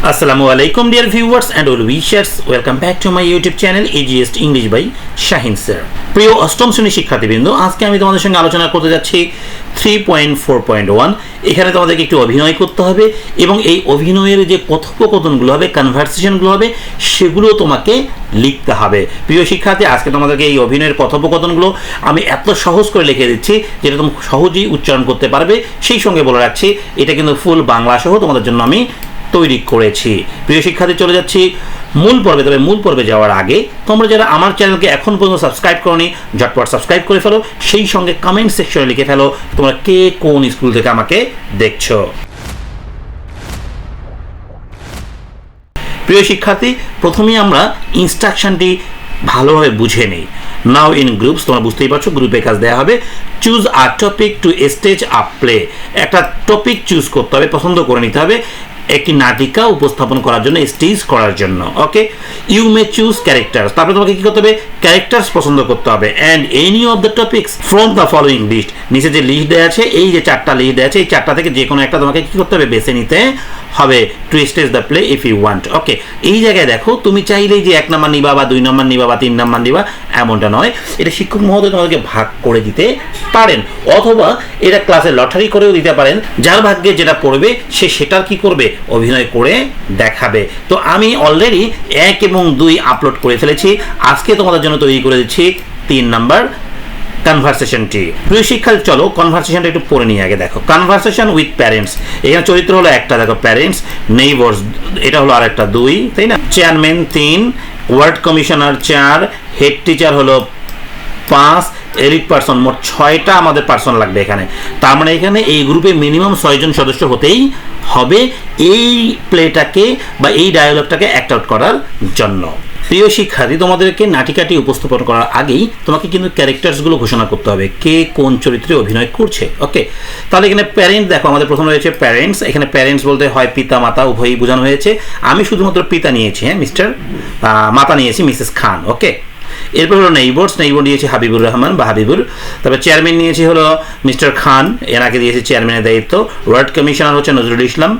Assalamu alaikum dear viewers and all wishers, welcome back to my YouTube channel EGS English by Shahin sir. প্রিয় অষ্টম শ্রেণীর শিক্ষার্থীবৃন্দ, আজকে আমি তোমাদের সঙ্গে আলোচনা করতে যাচ্ছি 3.4.1। এখানে তোমাদেরকে একটু অভিনয় করতে হবে এবং এই অভিনয়ের যে কথোপকথনগুলো হবে, কনভারসেশনগুলো হবে, সেগুলো তোমাকে লিখতে হবে। প্রিয় শিক্ষার্থী, আজকে তোমাদেরকে এই অভিনয়ের কথোপকথনগুলো আমি এত সহজ করে লিখে দিচ্ছি যেটা তুমি সহজেই উচ্চারণ করতে পারবে। সেই সঙ্গে বলে রাখছি, এটা কিন্তু ফুল বাংলা সহ তোমাদের জন্য আমি তৈরি করেছি। প্রিয় শিক্ষার্থী, চলে যাচ্ছি মূল পর্বে। তবে মূল পর্বে যাওয়ার আগে তোমরা যারা আমার চ্যানেলকে এখন পর্যন্ত সাবস্ক্রাইব করোনি, ঝটপট সাবস্ক্রাইব করে ফেলো। সেই সঙ্গে কমেন্ট সেকশনে লিখে ফেলো তোমরা কে কোন স্কুল থেকে আমাকে দেখছো। প্রিয় শিক্ষার্থী, প্রথমেই আমরা ইনস্ট্রাকশনটি ভালোভাবে বুঝে নিই। নাও ইন গ্রুপস, তোমরা বুঝতেই পারছো গ্রুপে কাজ দেওয়া হবে। Choose a topic to stage a play. একটা টপিক চুজ করতে হবে, পছন্দ করে নিতে হবে একটি নাটিকা উপস্থাপন করার জন্য, স্টেজ করার জন্য। Okay, you may choose characters. তারপরে তোমাকে কি করতে হবে? ক্যারেক্টার্স পছন্দ করতে হবে। And any of the topics from the following list. নিচে যে লিস্ট দেওয়া আছে, এই যে চারটা লিস্ট দেওয়া আছে, এই চারটা থেকে যে কোনো একটা তোমাকে কি করতে হবে? বেছে নিতে হবে to stage the play if you want. Okay, এই জায়গায় দেখো, তুমি চাইলেই যে 1 নম্বর নিবা বা 2 নম্বর নিবা বা 3 নম্বর নিবা এমনটা নয়। এটা শিক্ষক মহোদয় তোমাদেরকে ভাগ করে দিতে পারেন, অথবা এটা ক্লাসে লটারি করেও দিতে পারেন। যার ভাগ্যে যেটা পড়বে সে সেটার কি করবে? অভিনয় করে দেখাবে। তো আমি অলরেডি 1 এবং 2 আপলোড করে ফেলেছি। আজকে তোমাদের জন্য তৈরি করে দিচ্ছি 3 নাম্বার কনভারসেশনটি। প্রিয় শিক্ষার্থী, চলো কনভারসেশনটা একটু পড়ে নিয়ে আগে। দেখো, কনভারসেশন উইথ প্যারেন্টস। এখানে চরিত্র হলো একটা, দেখো প্যারেন্টস। নেইবার্স এটা হলো আরেকটা 2, তাই না? Chairman 3, ward commissioner 4, head teacher হলো 5, এলিট পার্সন। মোট 6টা আমাদের পার্সন লাগবে এখানে। তার মানে এখানে এই গ্রুপে মিনিমাম 6 জন সদস্য হতেই হবে এই প্লেটাকে বা এই ডায়ালগটাকে অ্যাক্ট আউট করার জন্য। প্রিয় শিক্ষার্থী, তোমাদেরকে নাটিকাটি উপস্থাপন করার আগেই তোমাকে কিন্তু ক্যারেক্টার্সগুলো ঘোষণা করতে হবে, কে কোন চরিত্রে অভিনয় করছে। ওকে, তাহলে এখানে প্যারেন্ট দেখো, আমাদের প্রথমে রয়েছে প্যারেন্টস। এখানে প্যারেন্টস বলতে হয় পিতা মাতা উভয়ই বোঝানো হয়েছে। আমি শুধুমাত্র পিতা নিয়েছি, হ্যাঁ, মাতা নিয়েছি মিসেস খান। ওকে, এরপর হলো নেইবার্স। নেইবার দিয়েছে হাবিবুর রহমান বা হাবিবুর। তারপর চেয়ারম্যান নিয়েছি হলো মিস্টার খান, এনাকে দিয়েছে চেয়ারম্যানের দায়িত্ব। ওয়ার্ড কমিশনার হচ্ছে নজরুল ইসলাম।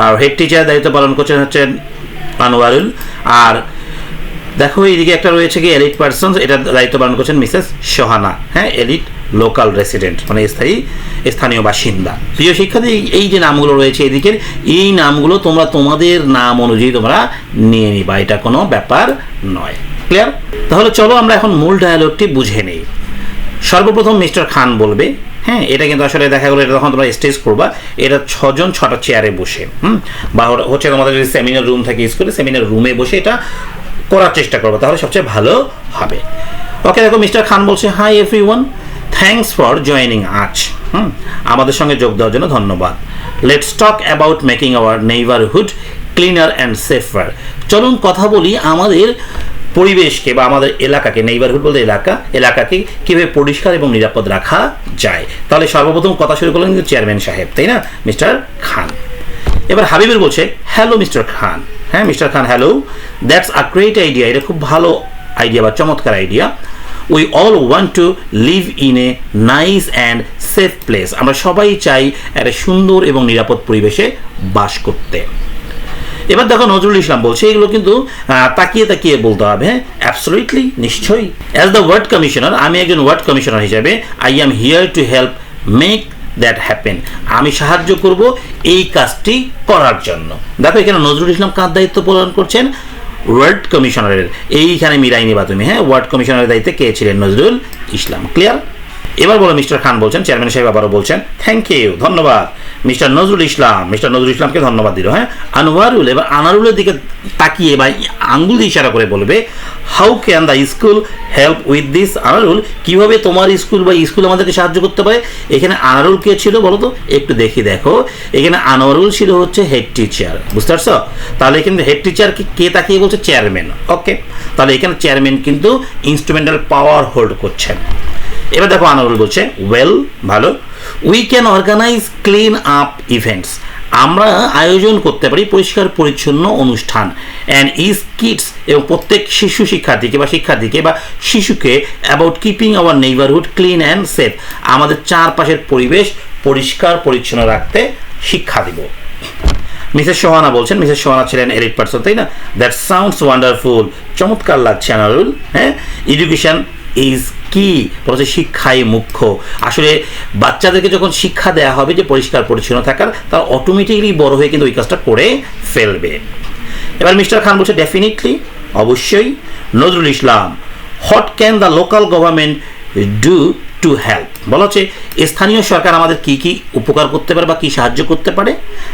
আর হেড টিচার দায়িত্ব পালন করছেন হচ্ছে আনোয়ারুল। আর দেখো এইদিকে একটা রয়েছে কি এলিট পার্সন, এটা দায়িত্ব পালন করছেন মিসেস সোহানা। হ্যাঁ, এলিট লোকাল রেসিডেন্ট মানে স্থানীয় বাসিন্দা। প্রিয় শিক্ষার্থী, এই যে নামগুলো রয়েছে এদিকের, এই নামগুলো তোমরা তোমাদের নাম অনুযায়ী তোমরা নিয়ে নিবা, এটা কোনো ব্যাপার নয়। ক্লিয়ার? তাহলে চলো আমরা এখন মূল ডায়ালগটি বুঝে নেই। সর্বপ্রথম মিস্টার খান বলবে, হ্যাঁ, এটা কিন্তু আসলে দেখা গেলো এটা যখন তোমরা স্টেজ করবা, এটা 6 জন 6টা চেয়ারে বসে, বা হচ্ছে তোমাদের যদি সেমিনার রুম থাকে স্কুলে, সেমিনার রুমে বসে এটা করার চেষ্টা করবো, তাহলে সবচেয়ে ভালো হবে। ওকে, দেখো মিস্টার খান বলছে, hi everyone, thanks for joining আজ। আমাদের সঙ্গে যোগ দেওয়ার জন্য ধন্যবাদ। Let's talk about making our neighbourhood cleaner and safer. চলুন কথা বলি আমাদের পরিবেশকে বা আমাদের এলাকাকে, নেইবারহুড বলতে এলাকাকে কীভাবে পরিষ্কার এবং নিরাপদ রাখা যায়। তাহলে সর্বপ্রথম কথা শুরু করলেন কিন্তু চেয়ারম্যান সাহেব, তাই না? মিস্টার খান। এবার হাবিবুর বলছে, হ্যালো মিস্টার খান। হ্যাঁ, mister Khan, hello, that's a great idea. এটা খুব ভালো আইডিয়া বা চমৎকার idea. We all want to live in a nice and safe place. আমরা সবাই চাই একটা সুন্দর এবং নিরাপদ পরিবেশে বাস করতে। এবার দেখো নজরুল ইসলাম বলছে, এগুলো কিন্তু তাকিয়ে তাকিয়ে বলতে হবে। হ্যাঁ, অ্যাবসলিউটলি, নিশ্চয়ই। অ্যাজ দ্য ওয়ার্ড কমিশনার, আমি একজন ওয়ার্ড কমিশনার হিসেবে I am here to help make that happen. আমি সাহায্য করব এই কাজটি করার জন্য। দেখো এখানে নজরুল ইসলাম কার দায়িত্ব পালন করছেন? ওয়ার্ড কমিশনারের। এইখানে মিলাই নিবা তুমি। হ্যাঁ, ওয়ার্ড কমিশনারের দায়িত্বে কে ছিলেন? নজরুল ইসলাম। ক্লিয়ার? এবার বলো মিস্টার খান বলছেন, চেয়ারম্যান সাহেব আবারও বলছেন, থ্যাংক ইউ, ধন্যবাদ। মিস্টার নজরুল ইসলামকে ধন্যবাদ দিল। হ্যাঁ, আনোয়ারুল এবার আনারুলের দিকে তাকিয়ে বা আঙ্গুল দিয়ে ইশারা করে বলবে, how can the school help with this? Anarul, কিভাবে তোমার স্কুল বা স্কুল আমাদেরকে সাহায্য করতে পারে? এখানে আনারুল কে ছিল বলো তো? একটু দেখো, এখানে আনোয়ারুল ছিল হচ্ছে হেড টিচার, বুঝতে পারছো? তাহলে কিন্তু হেড টিচারকে কে তাকিয়ে বলছে? চেয়ারম্যান। ওকে, তাহলে এখানে চেয়ারম্যান কিন্তু ইনস্ট্রুমেন্টাল পাওয়ার হোল্ড করছেন। এবার দেখো আনারুল বলছে, ওয়েল, ভালো। We can organise clean up events. আমরা আয়োজন করতে পারি পরিষ্কার পরিচ্ছন্ন অনুষ্ঠান। অ্যান্ড ইজ কিডস, এবং প্রত্যেক শিক্ষার্থীকে বা শিশুকে about keeping our neighbourhood clean and safe. আমাদের চারপাশের পরিবেশ পরিষ্কার পরিচ্ছন্ন রাখতে শিক্ষা দিব। মিসেস সোহানা বলছেন, মিসেস সোহানা ছিলেন এলিট পারসন, তাই না? দ্যাট সাউন্ডস ওয়ান্ডারফুল, চমৎকার লাগছে আনারুল। হ্যাঁ, এডুকেশন ইজ কি বলছে, শিক্ষাই মুখ্য। আসলে বাচ্চাদেরকে যখন শিক্ষা দেওয়া হবে যে পরিষ্কার পরিচ্ছন্ন থাকার, তার অটোমেটিকলি বড় হয়ে কিন্তু ওই কাজটা করে ফেলবে। এবার মিস্টার খান বলছে ডেফিনেটলি, অবশ্যই। Nazrul Islam, what can the local government do to help, বলা হচ্ছে স্থানীয় সরকার আমাদের কি কি উপকার করতে পারে বা কি সাহায্য করতে পারে।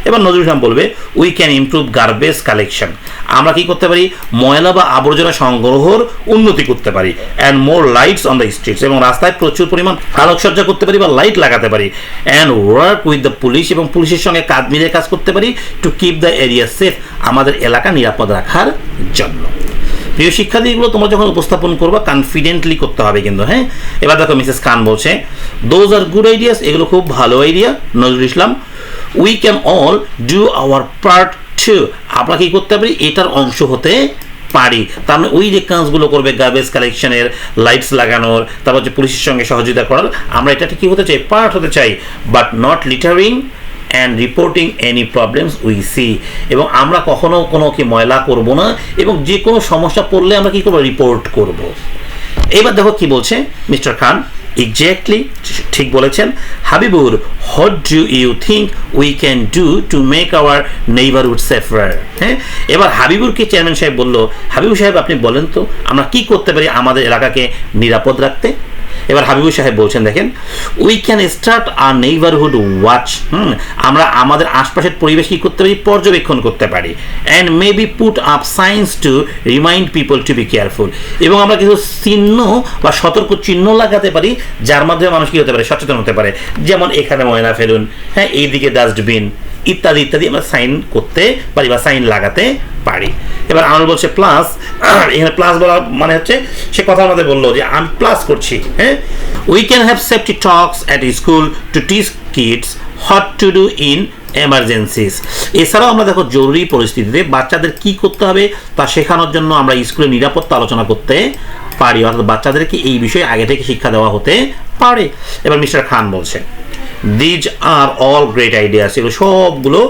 এবার নজরুল ইসলাম বলবে we can improve garbage collection, আমরা কি করতে পারি, ময়লা বা আবর্জনা সংগ্রহর উন্নতি করতে পারি। And more lights on the streets, এবং রাস্তায় প্রচুর পরিমাণ আলোকসজ্জা করতে পারি বা লাইট লাগাতে পারি। And work with the police, এবং পুলিশের সঙ্গে কাজ মিলিয়ে কাজ করতে পারি to keep the area safe, আমাদের এলাকা নিরাপদ রাখার জন্য। প্রিয় শিক্ষার্থীগুলো, তোমরা যখন উপস্থাপন করবা কনফিডেন্টলি করতে হবে কিন্তু। হ্যাঁ, এবার দেখো মিসেস খান বলছে দোজ আর গুড আইডিয়াস, এগুলো খুব ভালো idea. Nazrul Islam, we can all do our part too, আমরা কি করতে পারি, এটার অংশ হতে পারি। তার মানে ওই যে কাজগুলো করবে গার্বেজ কালেকশনের, লাইটস লাগানোর, তারপর যে পুলিশের সঙ্গে সহযোগিতা করার, আমরা এটা কি হতে চাই, পার্ট হতে চাই। But not littering and reporting any problems we see, এবং আমরা কখনো কোনো কি ময়লা করব না, এবং যে কোনো সমস্যা পড়লে আমরা কি করবো, রিপোর্ট করব। এবার দেখো কি বলছে মিস্টার খান, এক্স্যাক্টলি ঠিক বলেছেন। Habibur, what do you think we can do to make our neighbourhood safer. হ্যাঁ, এবার হাবিবুরকে চেয়ারম্যান সাহেব বলল, হাবিবুর সাহেব আপনি বলেন তো আমরা কি করতে পারি আমাদের এলাকাকে নিরাপদ রাখতে। এবার হাবিবুর সাহেব বলছেন দেখেন, we can start our neighbourhood watch, আমরা আমাদের আশপাশের পরিবেশ কি করতে পারি, পর্যবেক্ষণ করতে পারি। And maybe put up science two remind people to be careful, এবং আমরা কিছু চিহ্ন বা সতর্ক চিহ্ন লাগাতে পারি যার মাধ্যমে মানুষ কি হতে পারে, সচেতন হতে পারে। যেমন এখানে ময়লা ফেলুন, হ্যাঁ এইদিকে ডাস্টবিন, ইত্যাদি ইত্যাদি আমরা সাইন করতে পারি বা সাইন লাগাতে পারি। এবার আমার বলছে প্লাস, এখানে প্লাস বলা মানে হচ্ছে সে কথা আমাদের বললো যে আমি প্লাস করছি। হ্যাঁ, we can have safety talks at school to teach kids what to do in emergencies. এছাড়াও আমরা দেখো জরুরি পরিস্থিতিতে বাচ্চাদের কি করতে হবে তা শেখানোর জন্য আমরা স্কুলে নিরাপত্তা আলোচনা করতে পারি, অর্থাৎ বাচ্চাদেরকে এই বিষয়ে আগে থেকে শিক্ষা দেওয়া হতে পারে। এবার মিস্টার খান বলছে these are all great ideas, এগুলো সবগুলো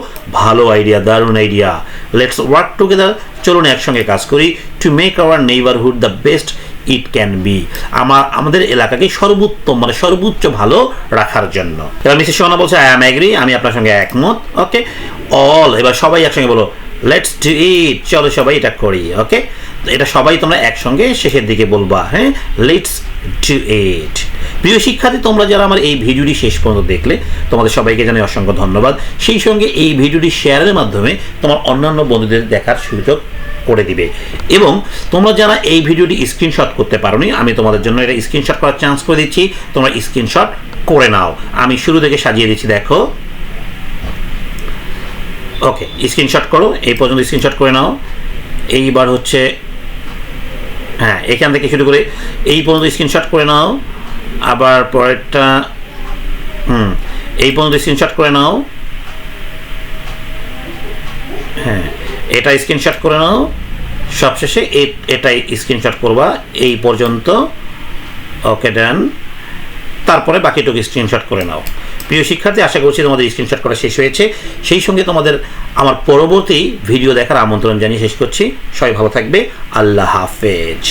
ভালো আইডিয়া, দারুণ আইডিয়া। লেটস ওয়ার্ক টুগেদার, চলুন একসঙ্গে কাজ করি two make our neighbourhood the best it can be, আমাদের এলাকাকে সর্বোত্তম মানে সর্বোচ্চ ভালো রাখার জন্য। এবার মিসেস সোহানা বলছে আই অ্যাম এগ্রি, আমি আপনার সঙ্গে একমত। ওকে, অল, এবার সবাই একসঙ্গে বলো লেটস ডু ইট, চলো সবাই এটা করি। ওকে, এটা সবাই তোমরা একসঙ্গে শেষের দিকে বলবা। হ্যাঁ, লেটস ডু ইট। প্রিয় শিক্ষার্থী, তোমরা যারা আমার এই ভিডিওটি শেষ পর্যন্ত দেখলে তোমাদের সবাইকে জানাই অসংখ্য ধন্যবাদ। সেই সঙ্গে এই ভিডিওটি শেয়ারের মাধ্যমে তোমার অন্যান্য বন্ধুদের দেখার সুযোগ করে দিবে। এবং তোমরা যারা এই ভিডিওটি স্ক্রিনশট করতে পারোনি, আমি তোমাদের জন্য এটা স্ক্রিনশট করার চান্স করে দিচ্ছি, তোমরা স্ক্রিনশট করে নাও। আমি শুরু থেকে সাজিয়ে দিচ্ছি, দেখো। ওকে, স্ক্রিনশট করো, এই পর্যন্ত স্ক্রিনশট করে নাও। এইবার হচ্ছে হ্যাঁ, এখান থেকে শুরু করে এই পর্যন্ত স্ক্রিনশট করে নাও। আবার পরেরটা এই পর্যন্ত স্ক্রিনশট করে নাও। হ্যাঁ, এটা স্ক্রিনশট করে নাও। সবশেষে এটাই স্ক্রিনশট করবা এই পর্যন্ত। ওকে, ডান। তারপরে বাকিটুকু স্ক্রিনশট করে নাও। প্রিয় শিক্ষার্থী, আশা করছি তোমাদের স্ক্রিনশট করা শেষ হয়েছে। সেই সঙ্গে তোমাদের আমার পরবর্তী ভিডিও দেখার আমন্ত্রণ জানিয়ে শেষ করছি। সবাই ভালো থাকবে। আল্লাহ হাফেজ।